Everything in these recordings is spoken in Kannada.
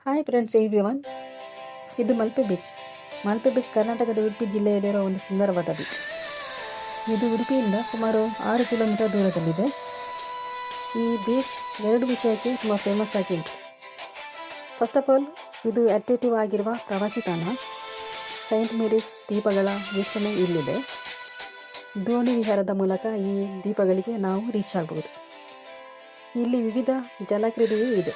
ಹಾಯ್ ಫ್ರೆಂಡ್ಸ್ ಎವ್ರಿವನ್, ಇದು ಮಲ್ಪೆ ಬೀಚ್. ಮಲ್ಪೆ ಬೀಚ್ ಕರ್ನಾಟಕದ ಉಡುಪಿ ಜಿಲ್ಲೆಯಲ್ಲಿರೋ ಒಂದು ಸುಂದರವಾದ ಬೀಚ್. ಇದು ಉಡುಪಿಯಿಂದ ಸುಮಾರು 6 ಕಿಲೋಮೀಟರ್ ದೂರದಲ್ಲಿದೆ. ಈ ಬೀಚ್ 2 ವಿಷಯಕ್ಕೆ ತುಂಬ ಫೇಮಸ್ ಆಗಿ ಉಂಟು. ಫಸ್ಟ್ ಆಫ್ ಆಲ್, ಇದು ಅಟ್ರಾಕ್ಟಿವ್ ಆಗಿರುವ ಪ್ರವಾಸಿ ತಾಣ. ಸೈಂಟ್ ಮೇರೀಸ್ ದೀಪಗಳ ವೀಕ್ಷಣೆ ಇಲ್ಲಿದೆ. ದೋಣಿ ವಿಹಾರದ ಮೂಲಕ ಈ ದೀಪಗಳಿಗೆ ನಾವು ರೀಚ್ ಆಗಬಹುದು. ಇಲ್ಲಿ ವಿವಿಧ ಜಲಕ್ರೀಡೆಯೂ ಇದೆ.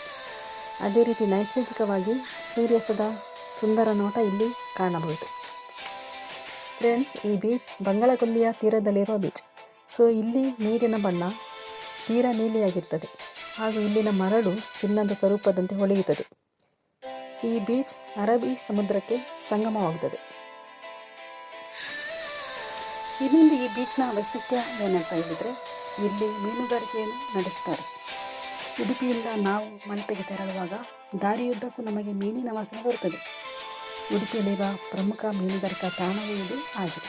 ಅದೇ ರೀತಿ ನೈಸರ್ಗಿಕವಾಗಿ ಸೂರ್ಯಾಸ್ತದ ಸುಂದರ ನೋಟ ಇಲ್ಲಿ ಕಾಣಬಹುದು. ಫ್ರೆಂಡ್ಸ್, ಈ ಬೀಚ್ ಬಂಗಾಳಕೊಲ್ಲಿಯ ತೀರದಲ್ಲಿರುವ ಬೀಚ್. ಸೊ ಇಲ್ಲಿ ನೀರಿನ ಬಣ್ಣ ತೀರಾ ನೀಲಿಯಾಗಿರ್ತದೆ ಹಾಗೂ ಇಲ್ಲಿನ ಮರಳು ಚಿನ್ನದ ಸ್ವರೂಪದಂತೆ ಹೊಳೆಯುತ್ತದೆ. ಈ ಬೀಚ್ ಅರಬ್ಬಿ ಸಮುದ್ರಕ್ಕೆ ಸಂಗಮವಾಗುತ್ತದೆ. ಇನ್ನೊಂದು ಈ ಬೀಚ್ನ ವೈಶಿಷ್ಟ್ಯ ಏನಂತ ಹೇಳಿದರೆ, ಇಲ್ಲಿ ಮೀನುಗಾರಿಕೆಯನ್ನು ನಡೆಸುತ್ತಾರೆ. ಉಡುಪಿಯಿಂದ ನಾವು ಮಲ್ಪೆಗೆ ತೆರಳುವಾಗ ದಾರಿಯುದ್ದಕ್ಕೂ ನಮಗೆ ಮೀನಿನ ವಾಸನೆ ಬರುತ್ತದೆ. ಉಡುಪಿಯಲ್ಲಿರುವ ಪ್ರಮುಖ ಮೀನುಗಾರಿಕಾ ತಾಣವೂ ಇದು ಆಗಿದೆ.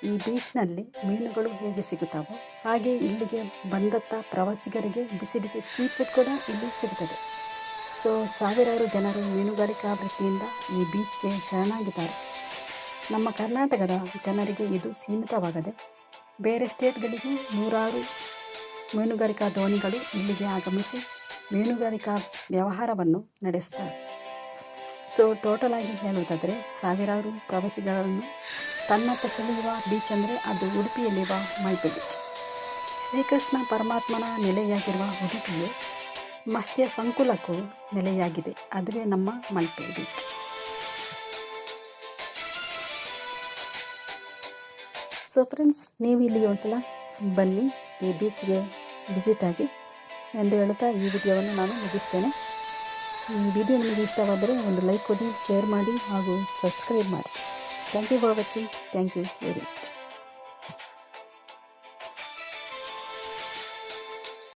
ಈ ಬೀಚ್ನಲ್ಲಿ ಮೀನುಗಳು ಹೇಗೆ ಸಿಗುತ್ತಾವೋ ಹಾಗೆ ಇಲ್ಲಿಗೆ ಬಂದಂಥ ಪ್ರವಾಸಿಗರಿಗೆ ಬಿಸಿ ಬಿಸಿ ಸೀ ಫುಡ್ ಕೂಡ ಇಲ್ಲಿ ಸಿಗುತ್ತದೆ. ಸೊ ಸಾವಿರಾರು ಜನರು ಮೀನುಗಾರಿಕಾ ವೃತ್ತಿಯಿಂದ ಈ ಬೀಚ್ಗೆ ಶರಣಾಗಿದ್ದಾರೆ. ನಮ್ಮ ಕರ್ನಾಟಕದ ಜನರಿಗೆ ಇದು ಸೀಮಿತವಾಗದೆ ಬೇರೆ ಸ್ಟೇಟ್ಗಳಿಗೂ ನೂರಾರು ಮೀನುಗಾರಿಕಾ ದೋಣಿಗಳು ಇಲ್ಲಿಗೆ ಆಗಮಿಸಿ ಮೀನುಗಾರಿಕಾ ವ್ಯವಹಾರವನ್ನು ನಡೆಸುತ್ತಾರೆ. ಸೊ ಟೋಟಲ್ ಆಗಿ ಹೇಳುವುದಾದರೆ ಸಾವಿರಾರು ಪ್ರವಾಸಿಗರನ್ನು ತನ್ನತ್ತ ಸೆಳೆಯುವ ಬೀಚ್ ಅಂದರೆ ಅದು ಉಡುಪಿಯಲ್ಲಿರುವ ಮಲ್ಪೆ ಬೀಚ್. ಶ್ರೀಕೃಷ್ಣ ಪರಮಾತ್ಮನ ನೆಲೆಯಾಗಿರುವ ಉಡುಪಿಯು ಮತ್ಸ್ಯ ಸಂಕುಲಕ್ಕೂ ನೆಲೆಯಾಗಿದೆ. ಅದುವೇ ನಮ್ಮ ಮಲ್ಪೆ ಬೀಚ್. ಸೊ ಫ್ರೆಂಡ್ಸ್, ನೀವು ಇಲ್ಲಿಗೆ ಒಂದ್ಸಲ ಬನ್ನಿ, ಈ ಬೀಚ್ಗೆ ವಿಸಿಟ್ ಆಗಿ ಎಂದು ಹೇಳುತ್ತಾ ಈ ವಿಡಿಯೋವನ್ನು ನಾನು ಮುಗಿಸ್ತೇನೆ. ಈ ವಿಡಿಯೋ ನಿಮಗೆ ಇಷ್ಟವಾದರೆ ಒಂದು ಲೈಕ್ ಕೊಡಿ, ಶೇರ್ ಮಾಡಿ ಹಾಗೂ ಸಬ್ಸ್ಕ್ರೈಬ್ ಮಾಡಿ. Thank you for watching. Thank you very much.